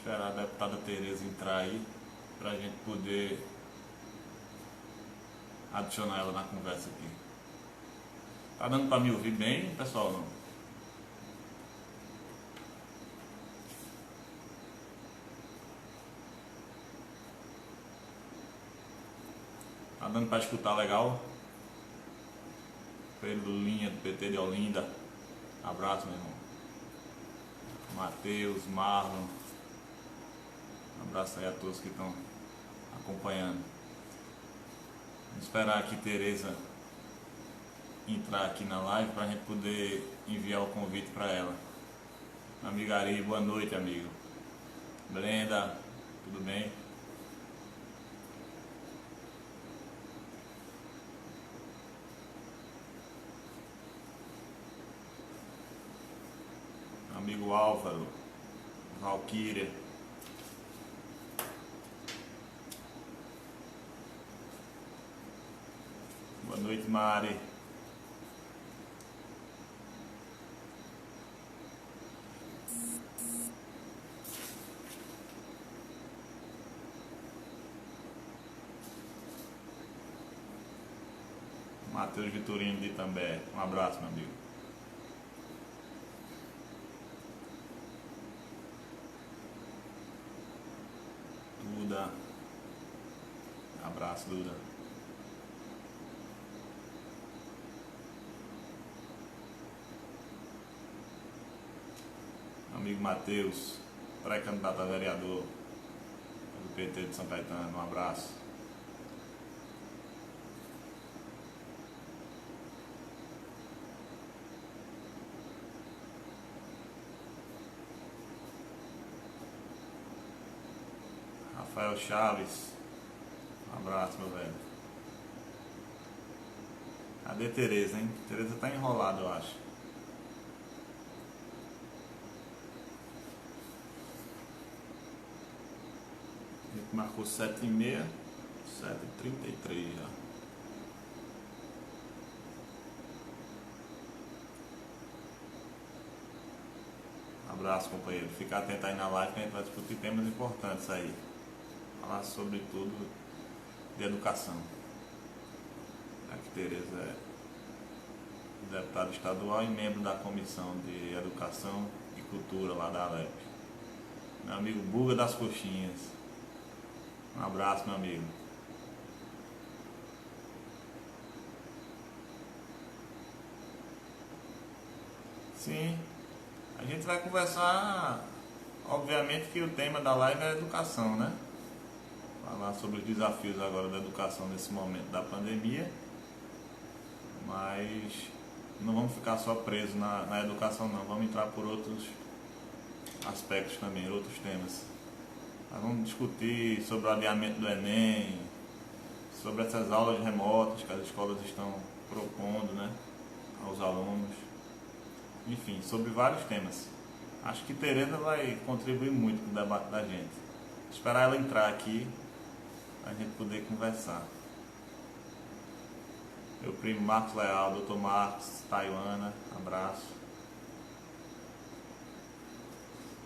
Esperar a deputada Tereza entrar aí pra gente poder adicionar ela na conversa aqui. Tá dando pra me ouvir bem, pessoal? Não? Tá dando pra escutar legal? Pedro Linha, do PT de Olinda. Abraço, meu irmão. Matheus, Marlon. Abraço aí a todos que estão acompanhando. Vamos esperar aqui Tereza entrar aqui na live para a gente poder enviar o convite para ela. Amiga Ari, boa noite, amigo. Brenda, tudo bem? Amigo Álvaro, Valquíria. Boa noite, Mari. Matheus Vitorino de Itambé. Um abraço, meu amigo. Duda. Abraço, Duda. Amigo Matheus, pré-candidato a vereador do PT de São Caetano. Um abraço. Rafael Chaves, um abraço, meu velho. Cadê Tereza, hein? Tereza tá enrolada, eu acho. A gente marcou 7h30, 7h33 já. Abraço, companheiro. Fica atento aí na live que a gente vai discutir temas importantes aí. Falar sobre tudo de educação. Aqui Tereza é deputada estadual e membro da Comissão de Educação e Cultura lá da Alep. Meu amigo Buga das Coxinhas. Um abraço, meu amigo. Sim, a gente vai conversar. Obviamente que o tema da live é educação, né? Falar sobre os desafios agora da educação nesse momento da pandemia, mas não vamos ficar só presos na educação não, vamos entrar por outros aspectos também, outros temas. Nós vamos discutir sobre o adiamento do Enem, sobre essas aulas remotas que as escolas estão propondo, né, aos alunos, enfim, sobre vários temas. Acho que Tereza vai contribuir muito com o debate da gente. Esperar ela entrar aqui a gente poder conversar. Meu primo Marcos Leal, Dr. Marcos, Taiwana, abraço.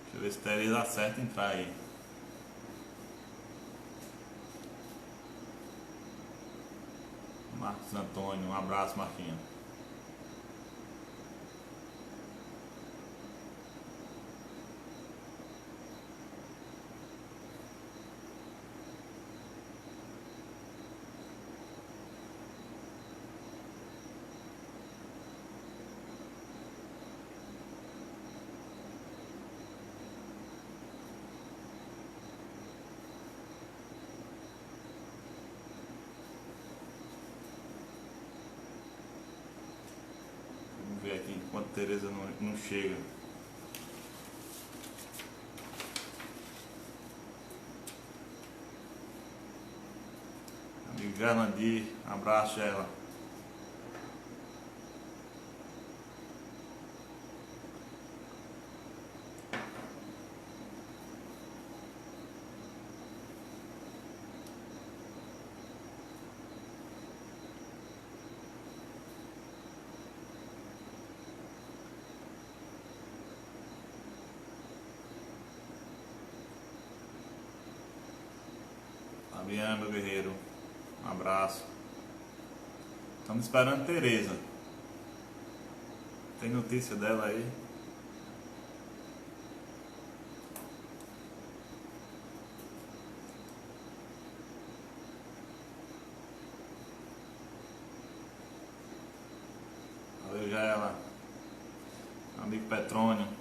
Deixa eu ver se Tereza acerta entrar aí. Marcos Antônio, um abraço, Marquinhos. Vamos ver aqui enquanto Tereza não chega. Amigo Gerlandir, abraço, Gerla. Fabiana, meu guerreiro, um abraço. Estamos esperando Tereza. Tem notícia dela aí? Valeu, já ela. Amigo Petrônio.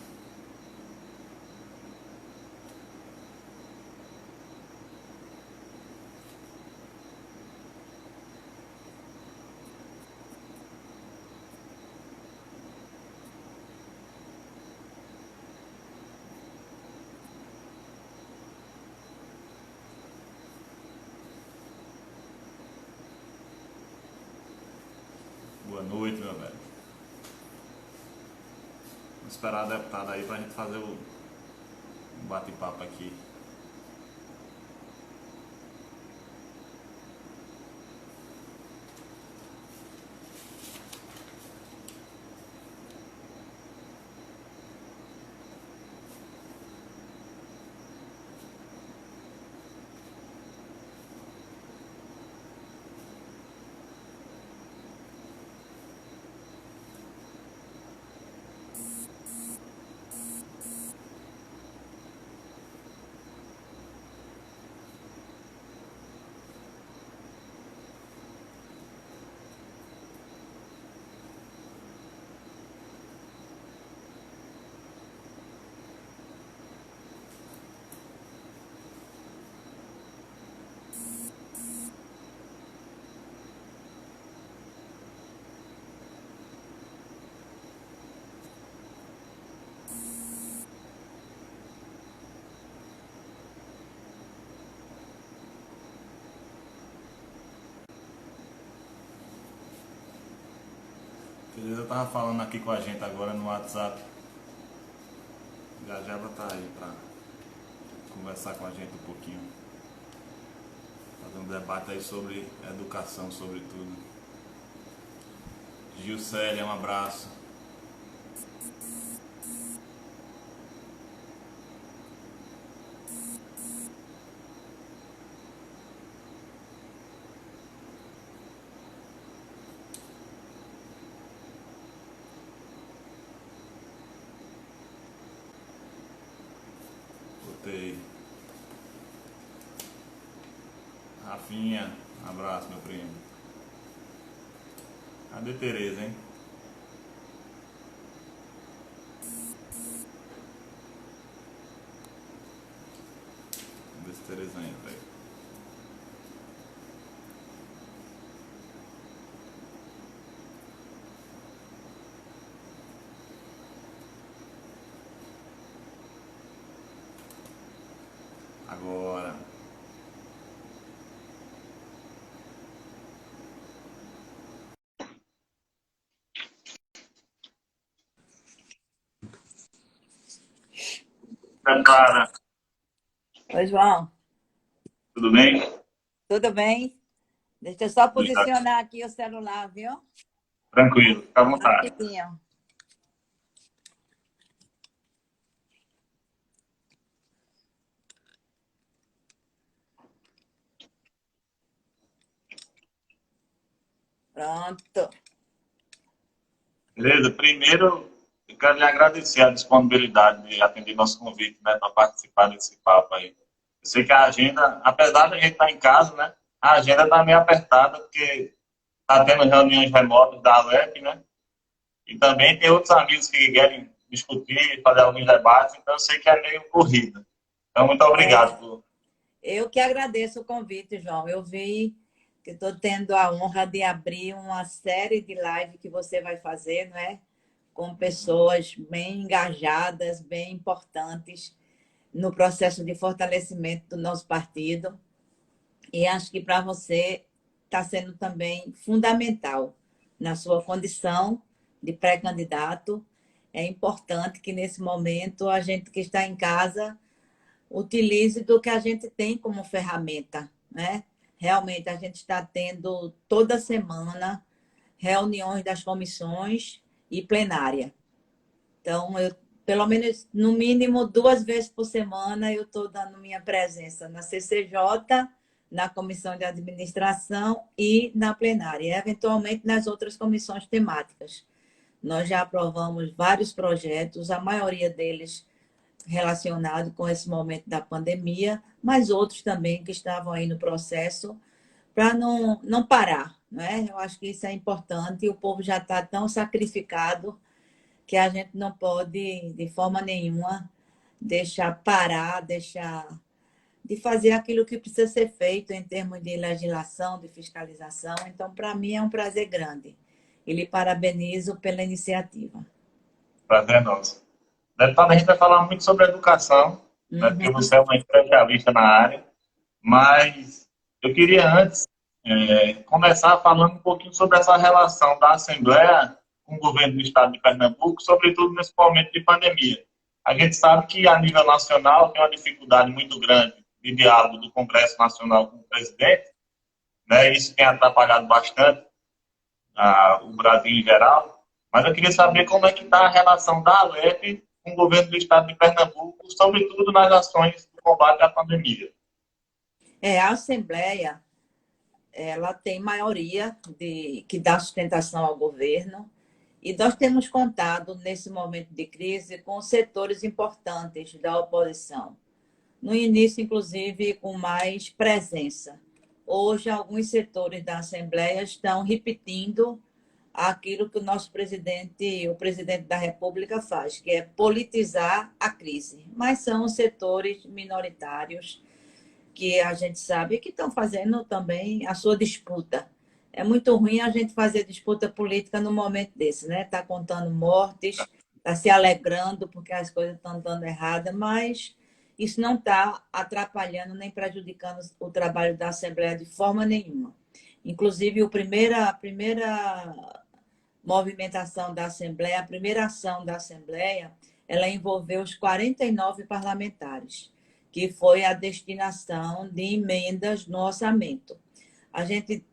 Boa noite, meu velho. Vamos esperar a deputada aí pra gente fazer o bate-papo aqui. Tereza tava falando aqui com a gente agora no WhatsApp. Já já ela tá aí pra conversar com a gente um pouquinho. Fazer um debate aí sobre educação, sobretudo. Gilcélia, um abraço. Botei. Rafinha, um abraço, meu primo. Cadê Tereza, hein? Vamos ver se Tereza entra aí. Agora. Prepara. Oi, João. Tudo bem? Tudo bem? Deixa eu só Obrigado. posicionar aqui o celular, viu? Tranquilo, fica à vontade. Rapidinho. Pronto. Beleza? Primeiro, eu quero lhe agradecer a disponibilidade de atender nosso convite, né, para participar desse papo aí. Eu sei que a agenda, apesar de a gente estar em casa, né, a agenda está meio apertada, porque está tendo reuniões remotas da Alep, né, e também tem outros amigos que querem discutir, fazer alguns debates, então eu sei que é meio corrida. Então, muito obrigado. Eu que agradeço o convite, João. Eu vi que estou tendo a honra de abrir uma série de lives que você vai fazer, não é? Com pessoas bem engajadas, bem importantes no processo de fortalecimento do nosso partido. E acho que para você está sendo também fundamental na sua condição de pré-candidato. É importante que, nesse momento, a gente que está em casa utilize do que a gente tem como ferramenta, né? Realmente, a gente está tendo toda semana reuniões das comissões e plenária. Então, pelo menos, no mínimo, 2 vezes por semana, eu estou dando minha presença na CCJ, na comissão de administração e na plenária, e eventualmente nas outras comissões temáticas. Nós já aprovamos vários projetos, a maioria deles relacionados com esse momento da pandemia, mas outros também que estavam aí no processo, para não parar, né? Eu acho que isso é importante e o povo já está tão sacrificado que a gente não pode, de forma nenhuma, deixar parar, deixar de fazer aquilo que precisa ser feito em termos de legislação, de fiscalização. Então, para mim, é um prazer grande. E lhe parabenizo pela iniciativa. Prazer é nosso. Deputada, a gente vai falar muito sobre educação, né, porque Uhum. você é uma especialista na área, mas eu queria antes começar falando um pouquinho sobre essa relação da Assembleia com o governo do Estado de Pernambuco, sobretudo nesse momento de pandemia. A gente sabe que, a nível nacional, tem uma dificuldade muito grande de diálogo do Congresso Nacional com o presidente, né? Isso tem atrapalhado bastante o Brasil em geral, mas eu queria saber como é que está a relação da Alep com o governo do Estado de Pernambuco, sobretudo nas ações do combate à pandemia. A Assembleia, ela tem maioria que dá sustentação ao governo, e nós temos contado, nesse momento de crise, com setores importantes da oposição. No início, inclusive, com mais presença. Hoje, alguns setores da Assembleia estão repetindo aquilo que o nosso presidente, o presidente da República faz, que é politizar a crise. Mas são setores minoritários que a gente sabe que estão fazendo também a sua disputa. É muito ruim a gente fazer disputa política no momento desse, né? Está contando mortes, está se alegrando porque as coisas estão dando errada, mas isso não está atrapalhando nem prejudicando o trabalho da Assembleia de forma nenhuma. Inclusive, a primeira movimentação da Assembleia, a primeira ação da Assembleia, ela envolveu os 49 parlamentares, que foi a destinação de emendas no orçamento. A gente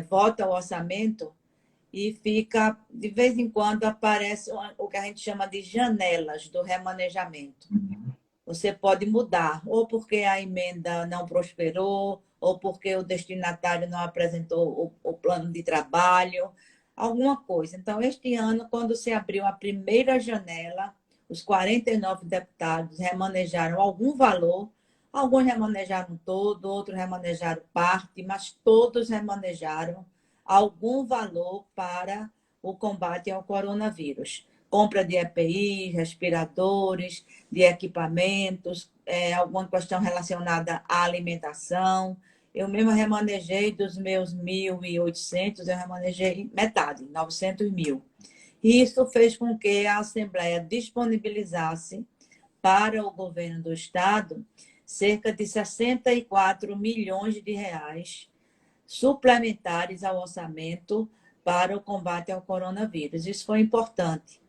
vota o orçamento e fica, de vez em quando, aparece o que a gente chama de janelas do remanejamento. Você pode mudar, ou porque a emenda não prosperou, ou porque o destinatário não apresentou o plano de trabalho, alguma coisa. Então, este ano, quando se abriu a primeira janela, os 49 deputados remanejaram algum valor, alguns remanejaram todo, outros remanejaram parte, mas todos remanejaram algum valor para o combate ao coronavírus. Compra de EPI, respiradores, de equipamentos, alguma questão relacionada à alimentação. Eu mesma remanejei dos meus 1.800, eu remanejei metade, 900 mil. E isso fez com que a Assembleia disponibilizasse para o governo do Estado cerca de 64 milhões de reais suplementares ao orçamento para o combate ao coronavírus. Isso foi importante.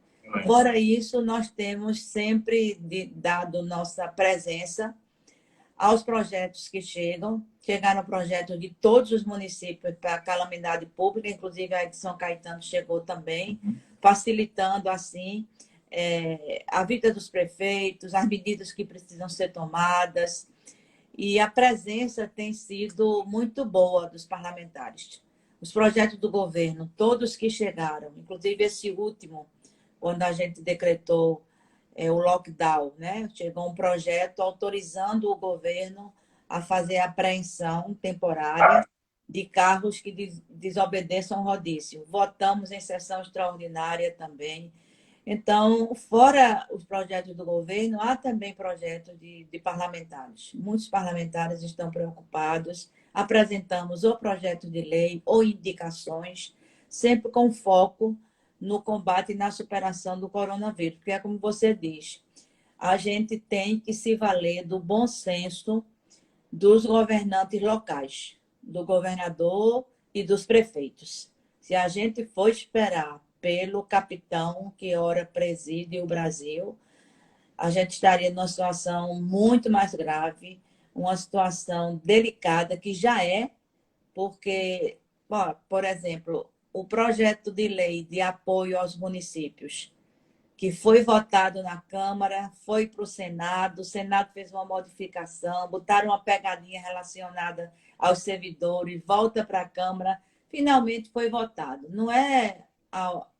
Fora isso, nós temos sempre dado nossa presença aos projetos que chegam. Chegaram projetos de todos os municípios para a calamidade pública, inclusive a de São Caetano chegou também, facilitando, assim, a vida dos prefeitos, as medidas que precisam ser tomadas. E a presença tem sido muito boa dos parlamentares. Os projetos do governo, todos que chegaram, inclusive esse último, quando a gente decretou o lockdown, né? Chegou um projeto autorizando o governo a fazer a apreensão temporária de carros que desobedeçam o rodízio. Votamos em sessão extraordinária também. Então, fora os projetos do governo, há também projetos de parlamentares. Muitos parlamentares estão preocupados. Apresentamos ou projeto de lei ou indicações, sempre com foco no combate e na superação do coronavírus. Porque é como você diz, a gente tem que se valer do bom senso dos governantes locais, do governador e dos prefeitos. Se a gente for esperar pelo capitão que ora preside o Brasil, a gente estaria numa situação muito mais grave, uma situação delicada, que já é, porque, por exemplo, o projeto de lei de apoio aos municípios, que foi votado na Câmara, foi para o Senado fez uma modificação, botaram uma pegadinha relacionada aos servidores, volta para a Câmara, finalmente foi votado. Não é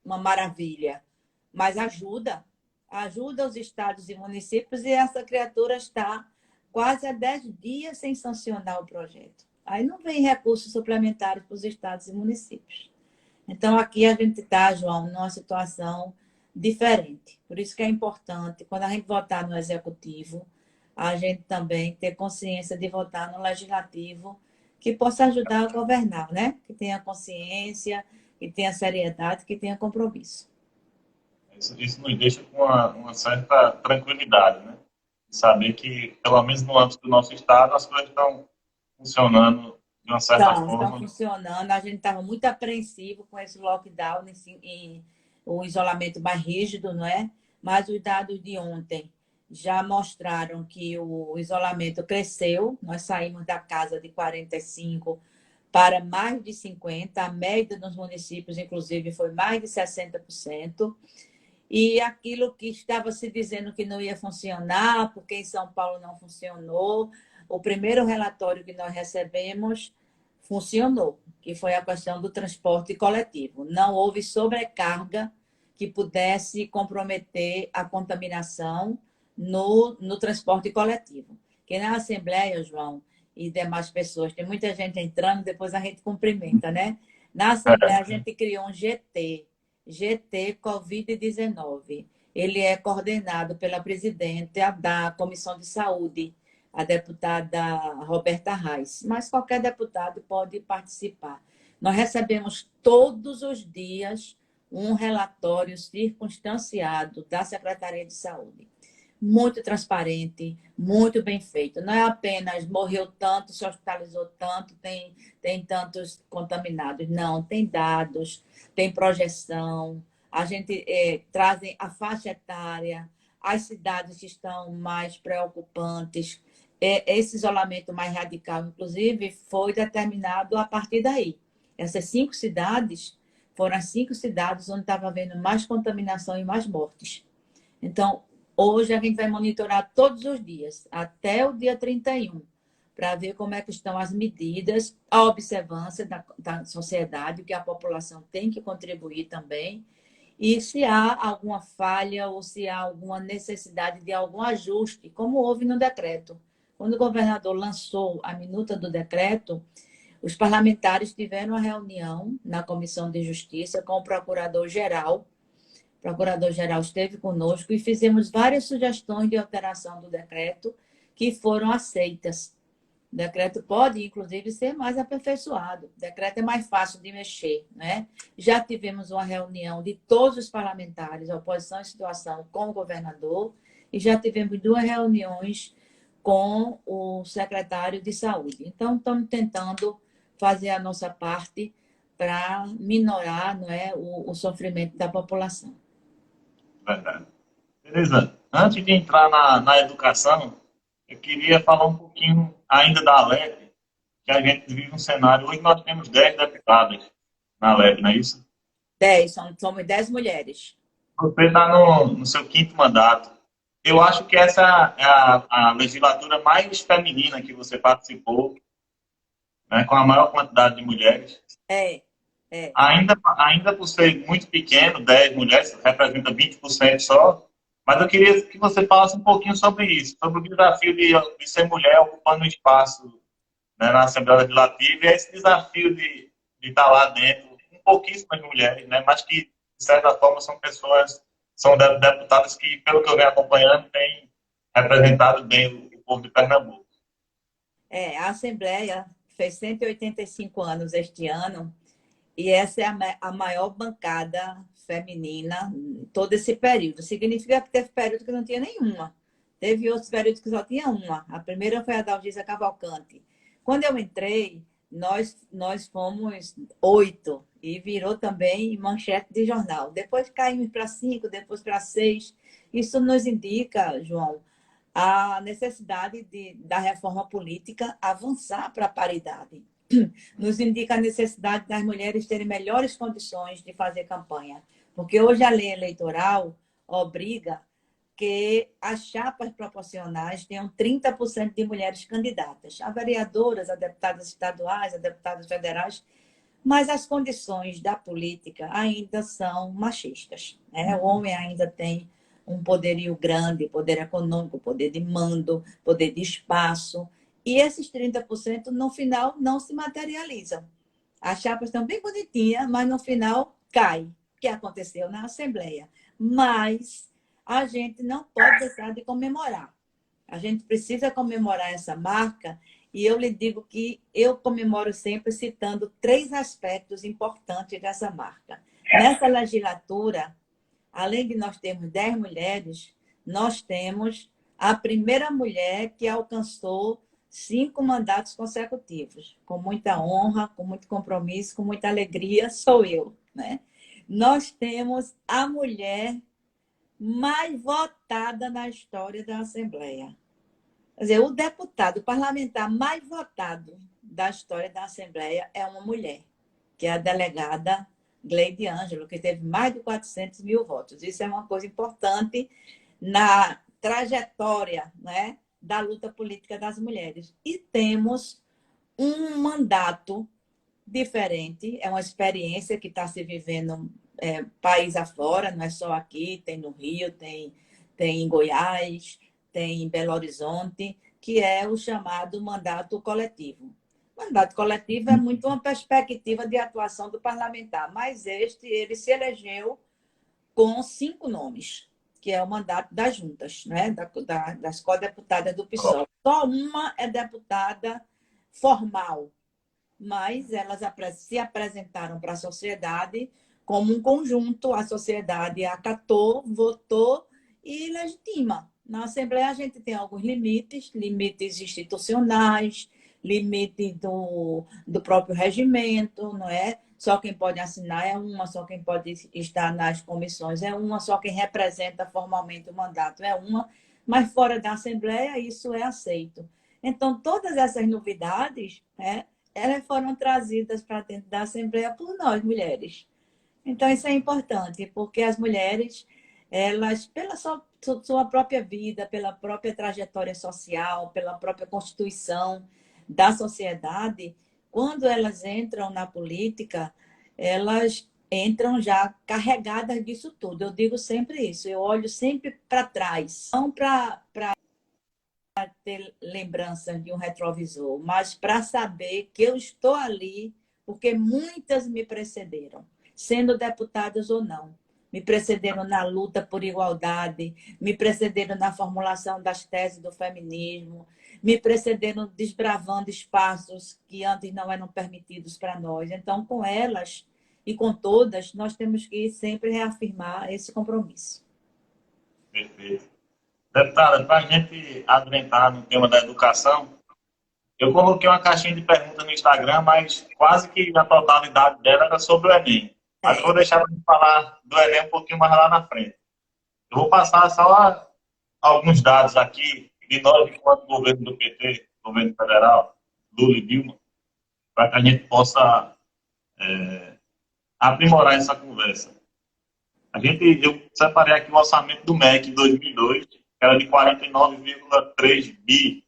uma maravilha, mas ajuda os estados e municípios, e essa criatura está quase há 10 dias sem sancionar o projeto. Aí não vem recursos suplementares para os estados e municípios. Então, aqui a gente está, João, numa situação diferente. Por isso que é importante, quando a gente votar no executivo, a gente também ter consciência de votar no legislativo, que possa ajudar a governar, né? Que tenha consciência, que tenha seriedade, que tenha compromisso. Isso nos deixa com uma certa tranquilidade, né? Saber que, pelo menos no âmbito do nosso estado, as coisas estão funcionando de uma certa Estão forma. funcionando. A gente estava muito apreensivo com esse lockdown e o isolamento mais rígido, não é? Mas os dados de ontem já mostraram que o isolamento cresceu. Nós saímos da casa de 45 para mais de 50. A média nos municípios, inclusive, foi mais de 60%. E aquilo que estava se dizendo que não ia funcionar, porque em São Paulo não funcionou, o primeiro relatório que nós recebemos funcionou, que foi a questão do transporte coletivo. Não houve sobrecarga que pudesse comprometer a contaminação no transporte coletivo. Que na Assembleia, João, e demais pessoas, tem muita gente entrando, depois a gente cumprimenta, né? Na Assembleia, a gente criou um GT Covid-19. Ele é coordenado pela presidenta da Comissão de Saúde, a deputada Roberta Reis, mas qualquer deputado pode participar. Nós recebemos todos os dias um relatório circunstanciado da Secretaria de Saúde. Muito transparente, muito bem feito. Não é apenas morreu tanto, se hospitalizou tanto, tem tantos contaminados. Não, tem dados, tem projeção. A gente trazem a faixa etária, as cidades que estão mais preocupantes. Esse isolamento mais radical, inclusive, foi determinado a partir daí. Essas 5 cidades foram as 5 cidades onde estava havendo mais contaminação e mais mortes. Então, hoje a gente vai monitorar todos os dias, até o dia 31, para ver como é que estão as medidas, a observância da sociedade, que a população tem que contribuir também, e se há alguma falha ou se há alguma necessidade de algum ajuste, como houve no decreto. Quando o governador lançou a minuta do decreto, os parlamentares tiveram uma reunião na Comissão de Justiça com o procurador-geral. O procurador-geral esteve conosco e fizemos várias sugestões de alteração do decreto que foram aceitas. O decreto pode, inclusive, ser mais aperfeiçoado. O decreto é mais fácil de mexer, né? Já tivemos uma reunião de todos os parlamentares, oposição e situação, com o governador, e já tivemos 2 reuniões com o secretário de saúde. Então, estamos tentando fazer a nossa parte para minorar, não é, o sofrimento da população. Verdade. Beleza. Antes de entrar na educação, eu queria falar um pouquinho ainda da Alep, que a gente vive um cenário. Hoje nós temos 10 deputadas na Alep, não é isso? 10, somos 10 mulheres. Você está no seu 5º mandato. Eu acho que essa é a legislatura mais feminina que você participou, né, com a maior quantidade de mulheres. É. Ainda por ser muito pequeno, 10 mulheres, representa 20% só, mas eu queria que você falasse um pouquinho sobre isso, sobre o desafio de ser mulher ocupando um espaço, né, na Assembleia Legislativa, e esse desafio de estar lá dentro, com pouquíssimas mulheres, né, mas que, de certa forma, são deputadas que, pelo que eu venho acompanhando, têm representado bem o povo de Pernambuco. A Assembleia fez 185 anos este ano, e essa é a maior bancada feminina em todo esse período. Significa que teve período que não tinha nenhuma. Teve outros períodos que só tinha uma. A primeira foi a Dalgisa Cavalcante. Quando eu entrei, nós fomos 8 e virou também manchete de jornal. Depois caímos para 5, depois para 6. Isso nos indica, João, a necessidade da reforma política avançar para a paridade. Nos indica a necessidade das mulheres terem melhores condições de fazer campanha. Porque hoje a lei eleitoral obriga que as chapas proporcionais tenham 30% de mulheres candidatas, a vereadoras, a deputadas estaduais, a deputadas federais, mas as condições da política ainda são machistas, né? O homem ainda tem um poderio grande, poder econômico, poder de mando, poder de espaço, e esses 30% no final não se materializam. As chapas estão bem bonitinhas, mas no final cai, o que aconteceu na Assembleia. Mas a gente não pode deixar de comemorar. A gente precisa comemorar essa marca e eu lhe digo que eu comemoro sempre citando 3 aspectos importantes dessa marca. Nessa legislatura, além de nós termos 10 mulheres, nós temos a primeira mulher que alcançou 5 mandatos consecutivos. Com muita honra, com muito compromisso, com muita alegria, sou eu, né? Nós temos a mulher mais votada na história da Assembleia. Quer dizer, o deputado, o parlamentar mais votado da história da Assembleia é uma mulher, que é a delegada Gleide Ângelo, que teve mais de 400 mil votos. Isso é uma coisa importante na trajetória, né, da luta política das mulheres. E temos um mandato diferente, é uma experiência que está se vivendo país afora, não é só aqui, tem no Rio, tem em Goiás, tem em Belo Horizonte, que é o chamado mandato coletivo. O mandato coletivo é muito uma perspectiva de atuação do parlamentar, mas ele se elegeu com 5 nomes, que é o mandato das juntas, né? Das co-deputadas do PSOL. Só uma é deputada formal, mas elas se apresentaram para a sociedade como um conjunto, a sociedade acatou, votou e legitima. Na Assembleia a gente tem alguns limites institucionais, limite do próprio regimento, não é? Só quem pode assinar é uma, só quem pode estar nas comissões é uma, só quem representa formalmente o mandato é uma, mas fora da Assembleia isso é aceito. Então, todas essas novidades, né, elas foram trazidas para dentro da Assembleia por nós, mulheres. Então, isso é importante, porque as mulheres, elas, pela sua própria vida, pela própria trajetória social, pela própria constituição da sociedade, quando elas entram na política, elas entram já carregadas disso tudo. Eu digo sempre isso, eu olho sempre para trás, não para ter lembranças de um retrovisor, mas para saber que eu estou ali, porque muitas me precederam, sendo deputadas ou não. Me precederam na luta por igualdade, me precederam na formulação das teses do feminismo, me precederam desbravando espaços que antes não eram permitidos para nós. Então, com elas e com todas, nós temos que sempre reafirmar esse compromisso. Perfeito. Deputada, para a gente adentrar no tema da educação, eu coloquei uma caixinha de perguntas no Instagram, mas quase que a totalidade dela era sobre o Enem. Mas eu vou deixar para falar do Enem um pouquinho mais lá na frente. Eu vou passar só alguns dados aqui de nós, enquanto governo do PT, governo federal, Lula e Dilma, para que a gente possa aprimorar essa conversa. Eu separei aqui o orçamento do MEC em 2002, que era de 49,3 bi.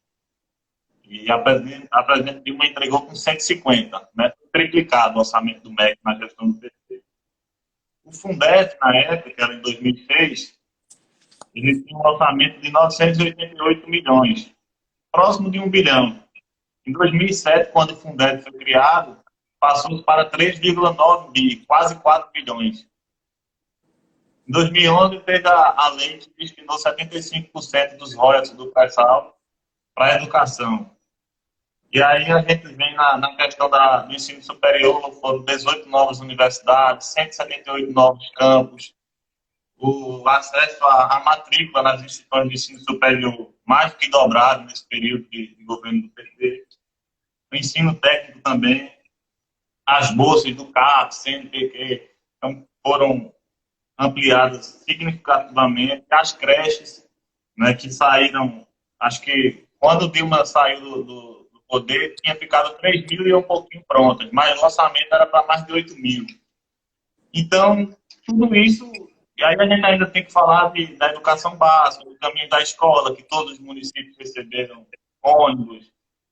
E a presidente Dilma entregou com 150, né? Triplicado o orçamento do MEC na gestão do PT. O Fundef, na época, que era em 2006, ele tinha um orçamento de 988 milhões, próximo de 1 bilhão. Em 2007, quando o Fundef foi criado, passou para 3,9 bi, quase 4 bilhões. Em 2011, teve a lei que destinou 75% dos royalties do pré-sal para a educação. E aí a gente vem na questão do ensino superior, foram 18 novas universidades, 178 novos campos, o acesso à matrícula nas instituições de ensino superior mais do que dobrado nesse período de governo do PT, o ensino técnico também, as bolsas do CAP, CNPq, então, foram ampliadas significativamente, as creches, né, que saíram, acho que quando o Dilma saiu do poder, tinha ficado 3 mil e um pouquinho prontas, mas o orçamento era para mais de 8 mil. Então, tudo isso E aí a gente ainda tem que falar da educação básica, do caminho da escola, que todos os municípios receberam ônibus,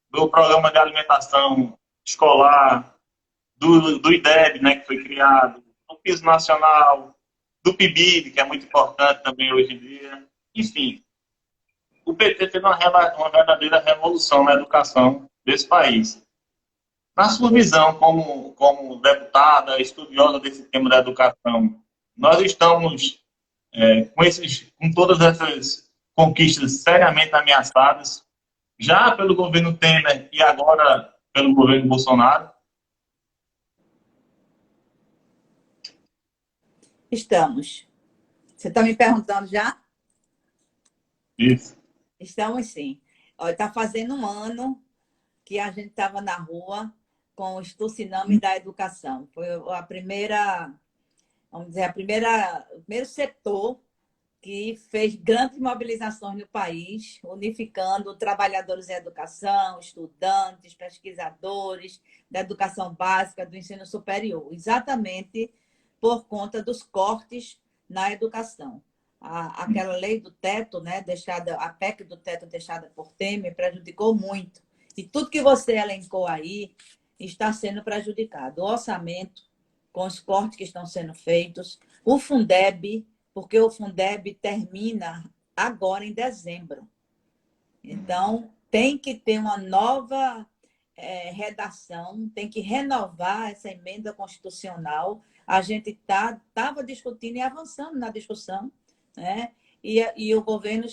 do programa de alimentação escolar, do IDEB, né, que foi criado, do piso nacional, do PIBID, que é muito importante também hoje em dia. Enfim, o PT teve uma verdadeira revolução na educação desse país. Na sua visão, como deputada, estudiosa desse tema da educação, nós estamos com todas essas conquistas seriamente ameaçadas, já pelo governo Temer e agora pelo governo Bolsonaro? Estamos. Você está me perguntando já? Isso. Estamos sim. Está fazendo um ano que a gente estava na rua com o Tsunami da Educação. Foi a primeira, vamos dizer, o primeiro setor que fez grandes mobilizações no país, unificando trabalhadores em educação, estudantes, pesquisadores da educação básica, do ensino superior, exatamente por conta dos cortes na educação. Aquela lei do teto, né, a PEC do teto deixada por Temer, prejudicou muito. E tudo que você elencou aí está sendo prejudicado. O orçamento, com os cortes que estão sendo feitos, o Fundeb, porque o Fundeb termina agora em dezembro. Então, tem que ter uma nova redação, tem que renovar essa emenda constitucional. A gente estava discutindo e avançando na discussão, né? E o governo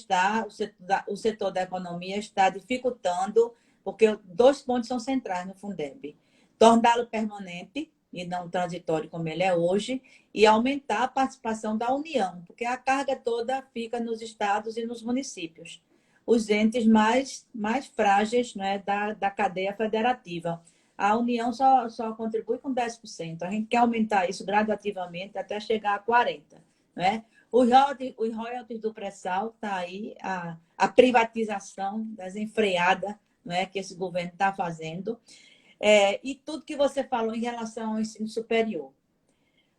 o setor da economia está dificultando, porque 2 pontos são centrais no Fundeb. Torná-lo permanente, e não transitório como ele é hoje, e aumentar a participação da União, porque a carga toda fica nos estados e nos municípios, os entes mais frágeis, né, da cadeia federativa. A União só contribui com 10%. A gente quer aumentar isso gradativamente até chegar a 40%. Né? Os royalties do pré-sal, está aí a privatização desenfreada, né, que esse governo está fazendo. E tudo que você falou em relação ao ensino superior.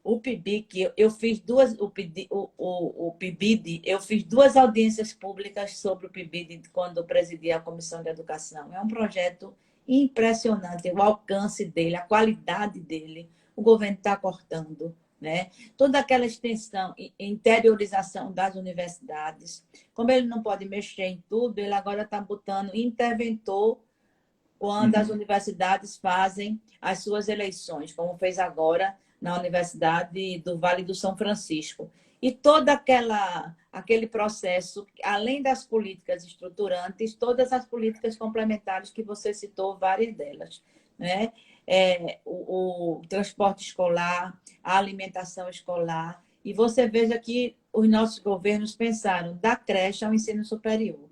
O PIBIC, eu fiz o PIBID, eu fiz 2 audiências públicas sobre o PIBID quando eu presidi a Comissão de Educação. É um projeto impressionante, o alcance dele, a qualidade dele. O governo está cortando, né? Toda aquela extensão, interiorização das universidades. Como ele não pode mexer em tudo, ele agora está botando interventor quando as universidades fazem as suas eleições, como fez agora na Universidade do Vale do São Francisco. E todo aquele processo, além das políticas estruturantes, todas as políticas complementares que você citou, várias delas. Né? O transporte escolar, a alimentação escolar. E você veja que os nossos governos pensaram da creche ao ensino superior.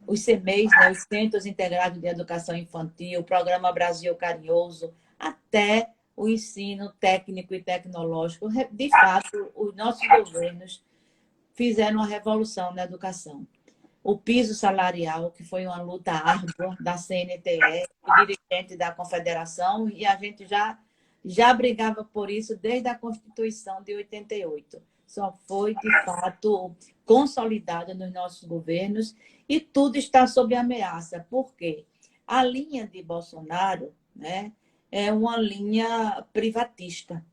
Os CMEs, né, os Centros Integrados de Educação Infantil, o Programa Brasil Carinhoso, até o ensino técnico e tecnológico. De fato, os nossos governos fizeram uma revolução na educação. O piso salarial, que foi uma luta árdua da CNTE, dirigente da Confederação, e a gente já brigava por isso desde a Constituição de 88. Só foi, de fato, consolidada nos nossos governos e tudo está sob ameaça. Por quê? A linha de Bolsonaro, né, é uma linha privatista.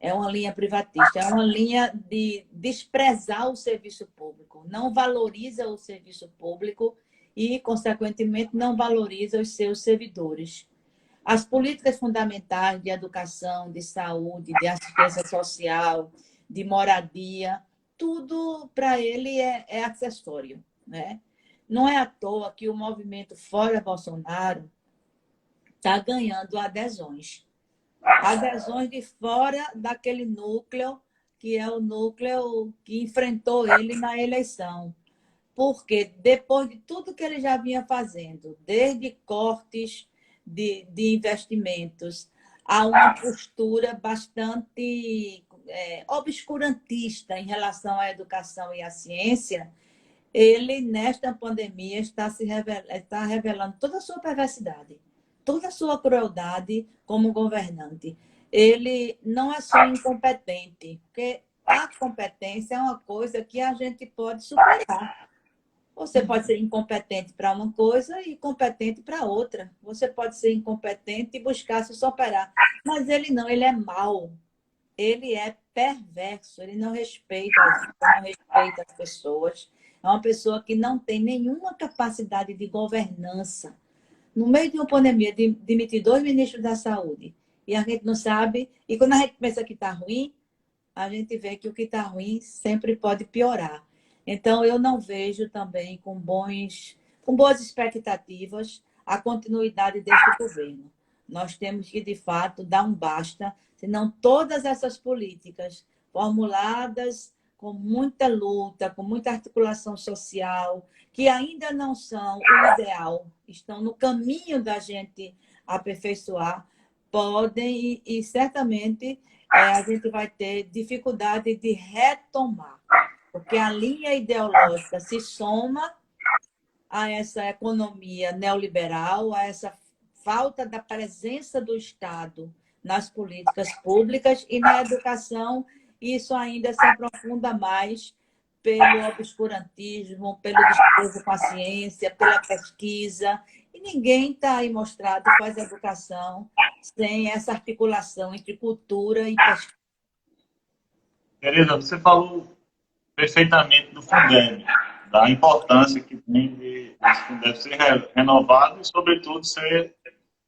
É uma linha privatista, é uma linha de desprezar o serviço público. Não valoriza o serviço público e, consequentemente, não valoriza os seus servidores. As políticas fundamentais de educação, de saúde, de assistência social, de moradia, tudo para ele é acessório. Né? Não é à toa que o movimento Fora Bolsonaro está ganhando adesões. Adesões de fora daquele núcleo, que é o núcleo que enfrentou ele na eleição. Porque depois de tudo que ele já vinha fazendo, desde cortes de investimentos, a uma postura bastante obscurantista em relação à educação e à ciência, ele, nesta pandemia, está revelando toda a sua perversidade, toda a sua crueldade como governante. Ele não é só incompetente, porque a competência é uma coisa que a gente pode superar. Você pode ser incompetente para uma coisa e competente para outra. Você pode ser incompetente e buscar se superar. Mas ele não, ele é mau. Ele é perverso, ele não respeita a vida, não respeita as pessoas. É uma pessoa que não tem nenhuma capacidade de governança. No meio de uma pandemia, demitir 2 ministros da saúde. E a gente não sabe. E quando a gente pensa que está ruim, a gente vê que o que está ruim sempre pode piorar. Então, eu não vejo também com boas expectativas a continuidade deste governo. Nós temos que, de fato, dar um basta, senão todas essas políticas formuladas com muita luta, com muita articulação social, que ainda não são o ideal, estão no caminho da gente aperfeiçoar, podem e certamente a gente vai ter dificuldade de retomar, porque a linha ideológica se soma a essa economia neoliberal, a essa falta da presença do Estado nas políticas públicas e na educação, isso ainda se aprofunda mais pelo obscurantismo, pelo desprezo com a ciência, pela pesquisa. E ninguém está aí mostrado que faz educação sem essa articulação entre cultura e pesquisa. Tereza, você falou perfeitamente do Fundeb, da importância que tem de esse Fundeb ser renovado e, sobretudo,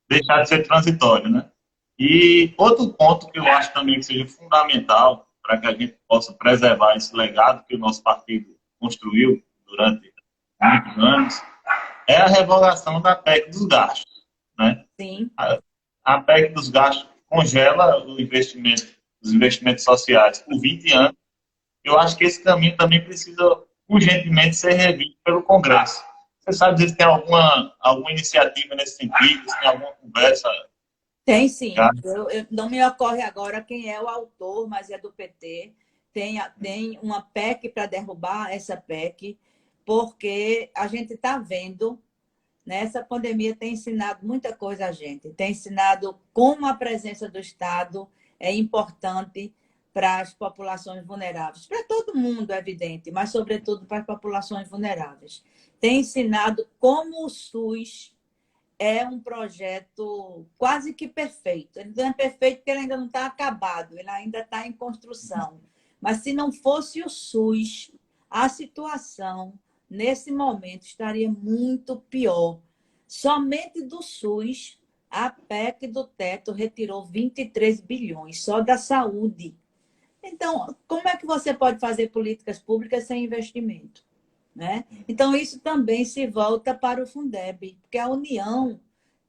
deixar de ser transitório, né? E outro ponto que eu acho também que seja fundamental para que a gente possa preservar esse legado que o nosso partido construiu durante muitos anos é a revogação da PEC dos gastos, né? Sim. A PEC dos gastos congela os investimentos sociais por 20 anos. Eu acho que esse caminho também precisa urgentemente ser revisto pelo Congresso. Você sabe dizer se tem alguma iniciativa nesse sentido, se tem alguma conversa? Tem sim. Não me ocorre agora quem é o autor, mas é do PT. Tem uma PEC para derrubar essa PEC, porque a gente está vendo, né, essa pandemia tem ensinado muita coisa a gente. Tem ensinado como a presença do Estado é importante para as populações vulneráveis. Para todo mundo, é evidente, mas, sobretudo, para as populações vulneráveis. Tem ensinado como o SUS é um projeto quase que perfeito. Ele não é perfeito porque ele ainda não está acabado, ele ainda está em construção. Mas se não fosse o SUS, a situação, nesse momento, estaria muito pior. Somente do SUS, a PEC do teto retirou 23 bilhões, só da saúde. Então, como é que você pode fazer políticas públicas sem investimento? Né? Então, isso também se volta para o Fundeb, porque a União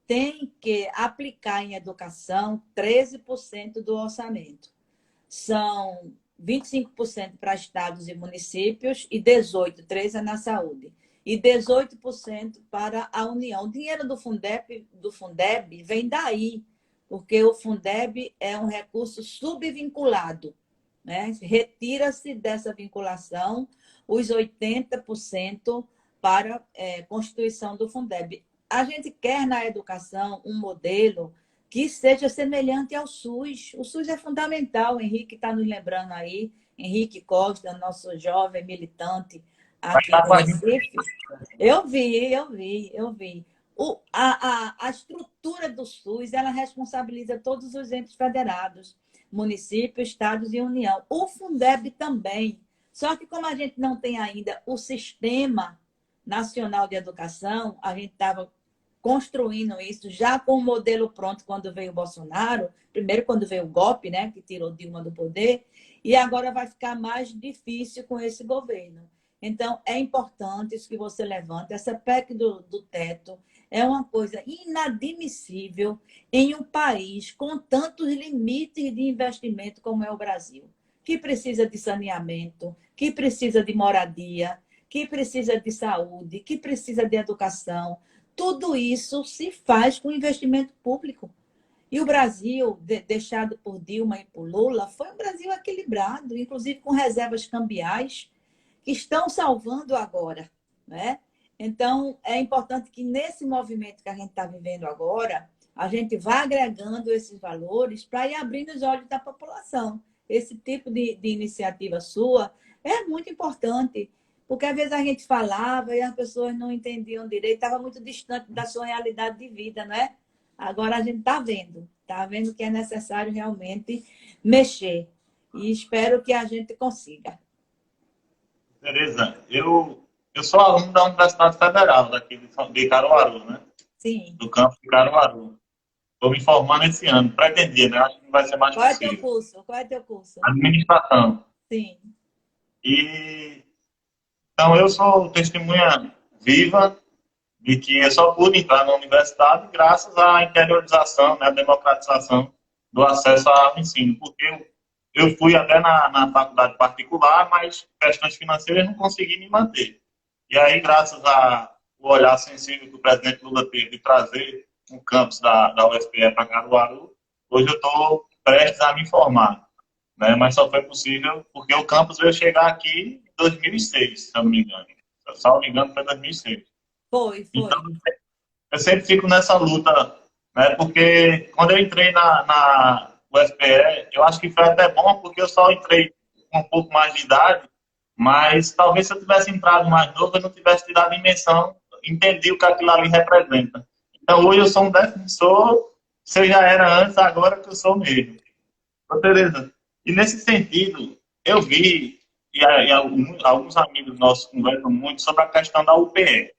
tem que aplicar em educação 13% do orçamento. São 25% para estados e municípios e 18%, 13% na saúde. E 18% para a União. O dinheiro do Fundeb vem daí, porque o Fundeb é um recurso subvinculado. Né? Retira-se dessa vinculação os 80% para a constituição do Fundeb. A gente quer na educação um modelo que seja semelhante ao SUS. O SUS é fundamental, o Henrique está nos lembrando aí, Henrique Costa, nosso jovem militante aqui no Recife. Eu vi. A estrutura do SUS, ela responsabiliza todos os entes federados, município, estados e União. O Fundeb também. Só que como a gente não tem ainda o Sistema Nacional de Educação, a gente estava construindo isso já com o modelo pronto quando veio o Bolsonaro, primeiro quando veio o golpe, né, que tirou Dilma do poder, e agora vai ficar mais difícil com esse governo. Então, é importante isso que você levanta. Essa PEC do teto é uma coisa inadmissível em um país com tantos limites de investimento como é o Brasil, que precisa de saneamento, que precisa de moradia, que precisa de saúde, que precisa de educação. Tudo isso se faz com investimento público. E o Brasil, deixado por Dilma e por Lula, foi um Brasil equilibrado, inclusive com reservas cambiais, que estão salvando agora. Né? Então, é importante que nesse movimento que a gente está vivendo agora, a gente vá agregando esses valores para ir abrindo os olhos da população. esse tipo de iniciativa sua é muito importante, porque às vezes a gente falava e as pessoas não entendiam direito, estava muito distante da sua realidade de vida, não é? Agora a gente está vendo que é necessário realmente mexer. E espero que a gente consiga. Tereza, eu sou aluno da Universidade Federal, daqui de Caruaru, né? Sim. Do campus de Caruaru. Estou me formando esse ano, pretendia, né? Acho que não vai ser mais Qual é teu possível. curso? Qual é teu curso? Administração. Sim. E então eu sou testemunha viva de que eu só pude entrar na universidade graças à interiorização, né, à democratização do acesso ao ensino, porque eu fui até na faculdade particular, mas questões financeiras não consegui me manter. E aí, graças ao olhar sensível que o presidente Lula teve de trazer um campus da UFPE para Caruaru, hoje eu estou prestes a me formar, né? Mas só foi possível porque o campus veio chegar aqui em 2006, se eu não me engano. Se eu não me engano, foi 2006. Então, Foi. eu sempre fico nessa luta, né? Porque quando eu entrei na UFPE, eu acho que foi até bom, porque eu só entrei com um pouco mais de idade, mas talvez se eu tivesse entrado mais novo, eu não tivesse tido a dimensão, entendi o que aquilo ali representa. Então, hoje eu sou um defensor, você já era antes, agora que eu sou mesmo. Ô, Tereza, e nesse sentido, eu vi, e alguns amigos nossos conversam muito sobre a questão da UPE.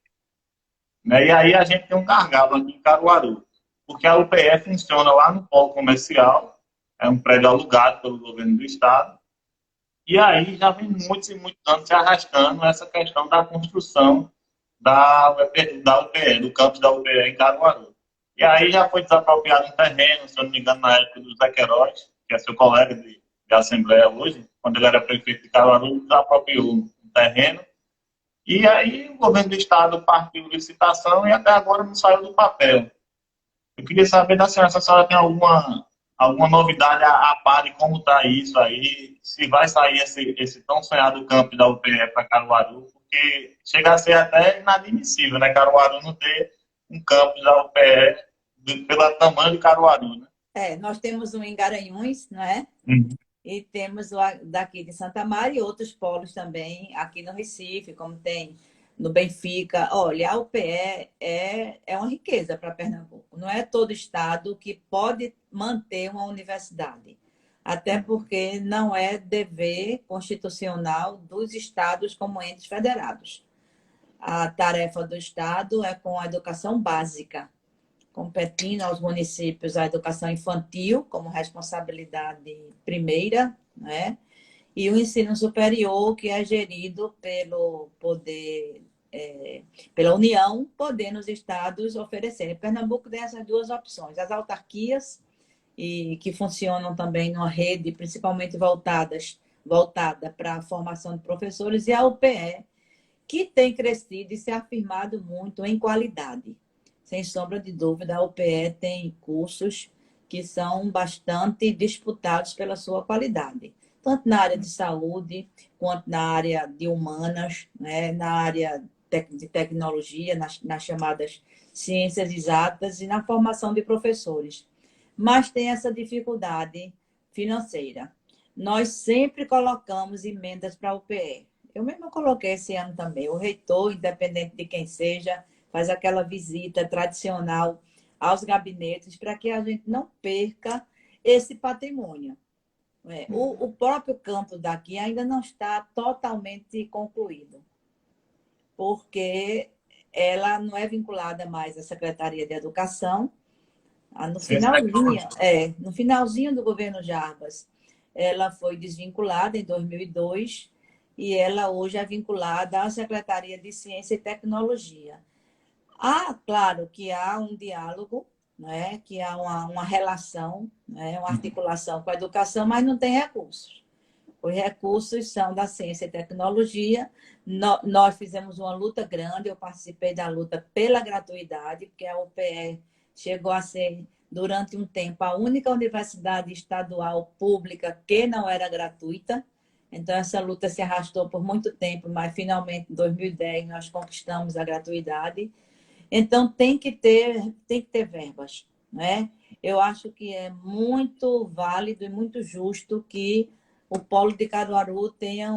Né? E aí a gente tem um gargalo aqui em Caruaru, porque a UPE funciona lá no polo comercial, é um prédio alugado pelo governo do estado, e aí já vem muitos e muitos anos se arrastando essa questão da construção da UPE, do campus da UPE em Caruaru. E aí já foi desapropriado um terreno, se eu não me engano, na época do Zé Queiroz, que é seu colega de Assembleia hoje, quando ele era prefeito de Caruaru, ele desapropriou um terreno. E aí o governo do estado partiu licitação e até agora não saiu do papel. Eu queria saber da senhora se a senhora tem alguma novidade a par de como está isso aí, se vai sair esse tão sonhado campo da UPE para Caruaru, porque chega a ser até inadmissível, né? Caruaru não ter um campus da UPE pelo tamanho de Caruaru, né? Nós temos um em Garanhuns, não é? Uhum. E temos o daqui de Santa Maria e outros polos também aqui no Recife, como tem no Benfica. Olha, a UPE é uma riqueza para Pernambuco. Não é todo estado que pode manter uma universidade, até porque não é dever constitucional dos estados como entes federados. A tarefa do estado é com a educação básica, competindo aos municípios a educação infantil como responsabilidade primeira, né? E o ensino superior, que é gerido pelo poder, pela União, podendo os estados oferecerem. Pernambuco tem essas duas opções: as autarquias, e que funcionam também numa rede, principalmente voltada para a formação de professores, e a UPE, que tem crescido e se afirmado muito em qualidade. Sem sombra de dúvida, a UPE tem cursos que são bastante disputados pela sua qualidade, tanto na área de saúde, quanto na área de humanas, né? Na área de tecnologia, nas chamadas ciências exatas e na formação de professores. Mas tem essa dificuldade financeira. Nós sempre colocamos emendas para a UPE. Eu mesma coloquei esse ano também. O reitor, independente de quem seja, faz aquela visita tradicional aos gabinetes para que a gente não perca esse patrimônio. O próprio campo daqui ainda não está totalmente concluído, porque ela não é vinculada mais à Secretaria de Educação. No finalzinho do governo Jarbas, ela foi desvinculada em 2002 e ela hoje é vinculada à Secretaria de Ciência e Tecnologia. Claro que há um diálogo, né? Que há uma relação, né? Uma articulação com a educação, mas não tem recursos. Os recursos são da ciência e tecnologia. Nós fizemos uma luta grande, eu participei da luta pela gratuidade, porque a UPE chegou a ser, durante um tempo, a única universidade estadual pública que não era gratuita. Então, essa luta se arrastou por muito tempo, mas finalmente, em 2010, nós conquistamos a gratuidade. Então, tem que ter verbas, né? Eu acho que é muito válido e muito justo que o polo de Caruaru tenha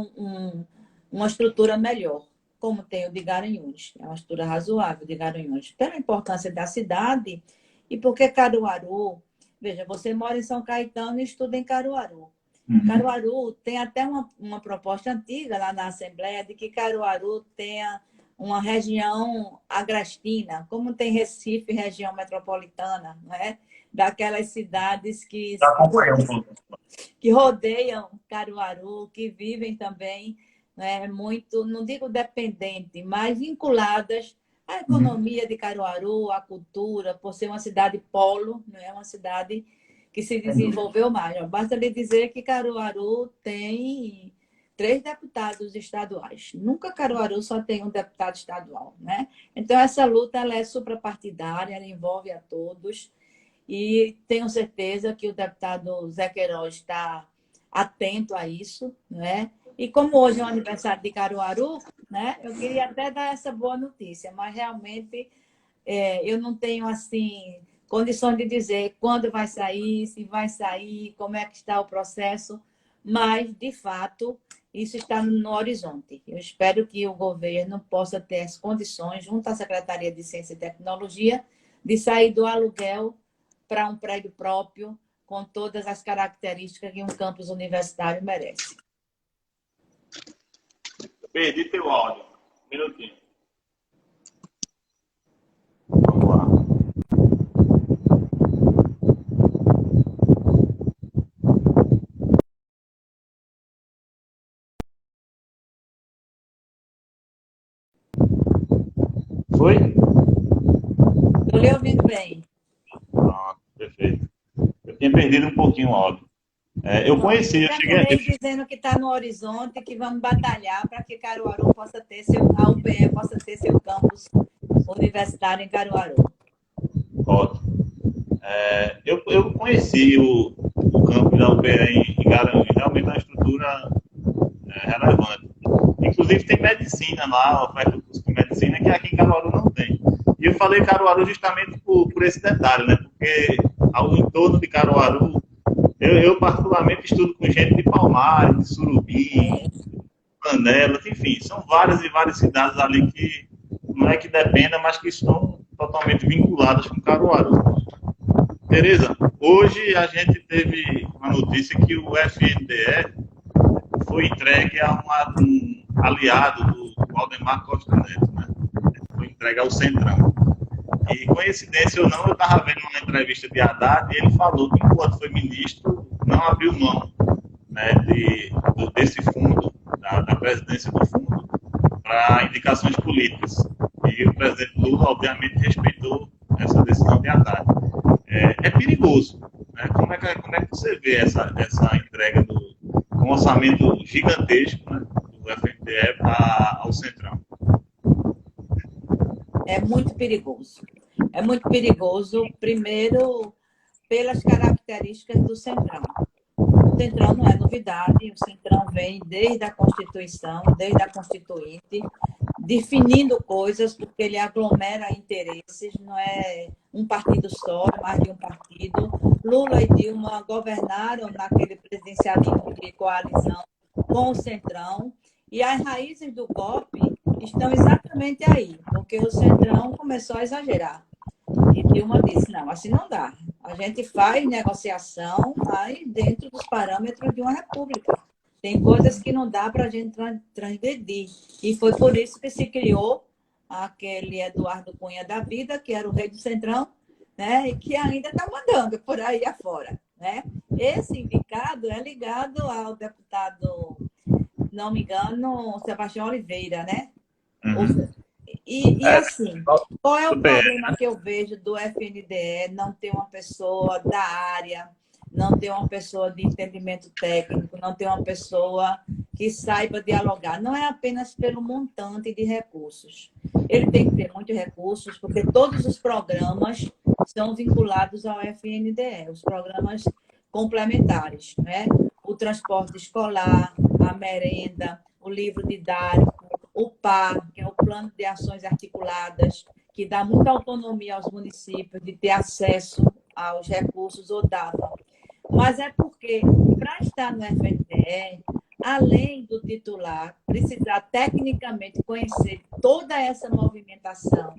uma estrutura melhor, como tem o de Garanhuns. É uma estrutura razoável de Garanhuns. Pela importância da cidade e porque Caruaru... Veja, você mora em São Caetano e estuda em Caruaru. Caruaru tem até uma proposta antiga lá na Assembleia de que Caruaru tenha uma região agrestina, como tem Recife, região metropolitana, né? Daquelas cidades que rodeiam Caruaru, que vivem também, né, muito, não digo dependente, mas vinculadas à economia de Caruaru, à cultura, por ser uma cidade polo, né, uma cidade que se desenvolveu mais. Basta lhe dizer que Caruaru tem 3 deputados estaduais. Nunca Caruaru só tem um deputado estadual, né? Então, essa luta ela é suprapartidária, ela envolve a todos. E tenho certeza que o deputado Zé Queiroz está atento a isso, né? E como hoje é o aniversário de Caruaru, né? Eu queria até dar essa boa notícia, mas realmente eu não tenho assim condições de dizer quando vai sair, se vai sair, como é que está o processo, mas de fato isso está no horizonte. Eu espero que o governo possa ter as condições, junto à Secretaria de Ciência e Tecnologia, de sair do aluguel para um prédio próprio, com todas as características que um campus universitário merece. Perdi teu áudio. Um minutinho. Vamos lá. Foi? Estou lhe ouvindo bem. Pronto, perfeito. Eu tinha perdido um pouquinho o áudio. Eu conheci, eu cheguei... dizendo que está no horizonte, que vamos batalhar para que Caruaru possa ter a UPE possa ter seu campus universitário em Caruaru. Ótimo. Eu conheci o campus da UPE em Garanhuns, realmente é uma estrutura relevante. Inclusive tem medicina lá, oferta do curso de medicina, que aqui em Caruaru não tem. E eu falei Caruaru justamente por esse detalhe, né? Porque ao entorno de Caruaru, eu particularmente estudo com gente de Palmares, de Surubim, Panelas, enfim, são várias e várias cidades ali que não é que dependam, mas que estão totalmente vinculadas com Caruaru. Tereza, hoje a gente teve uma notícia que o FNDE foi entregue a um aliado do Waldemar Costa Neto, né? Foi entregue ao Centrão. E, coincidência ou não, eu estava vendo uma entrevista de Haddad e ele falou que, enquanto foi ministro, não abriu mão, né, desse fundo, da presidência do fundo, para indicações políticas. E o presidente Lula, obviamente, respeitou essa decisão de Haddad. É perigoso, né? Como é que você vê essa entrega de um orçamento gigantesco, né, do FNDE ao Centrão? É muito perigoso. É muito perigoso, primeiro, pelas características do Centrão. O Centrão não é novidade, o Centrão vem desde a Constituição, desde a Constituinte, definindo coisas, porque ele aglomera interesses, não é um partido só, é mais de um partido. Lula e Dilma governaram naquele presidencialismo de coalizão com o Centrão, e as raízes do golpe estão exatamente aí, porque o Centrão começou a exagerar. E Dilma disse, não, assim não dá. A gente faz negociação, mas dentro dos parâmetros de uma república. Tem coisas que não dá para a gente transgredir. E foi por isso que se criou aquele Eduardo Cunha da vida, que era o rei do Centrão, né? E que ainda está mandando por aí afora, né? Esse indicado é ligado ao deputado, não me engano, Sebastião Oliveira, né? Uhum. E assim, qual é o problema que eu vejo do FNDE não ter uma pessoa da área, não ter uma pessoa de entendimento técnico, não ter uma pessoa que saiba dialogar? Não é apenas pelo montante de recursos. Ele tem que ter muitos recursos, porque todos os programas são vinculados ao FNDE, os programas complementares, né? O transporte escolar, a merenda, o livro didático, o PAR, que é o Plano de Ações Articuladas, que dá muita autonomia aos municípios de ter acesso aos recursos ou data. Mas é porque, para estar no FNDE, é, além do titular, precisar tecnicamente conhecer toda essa movimentação,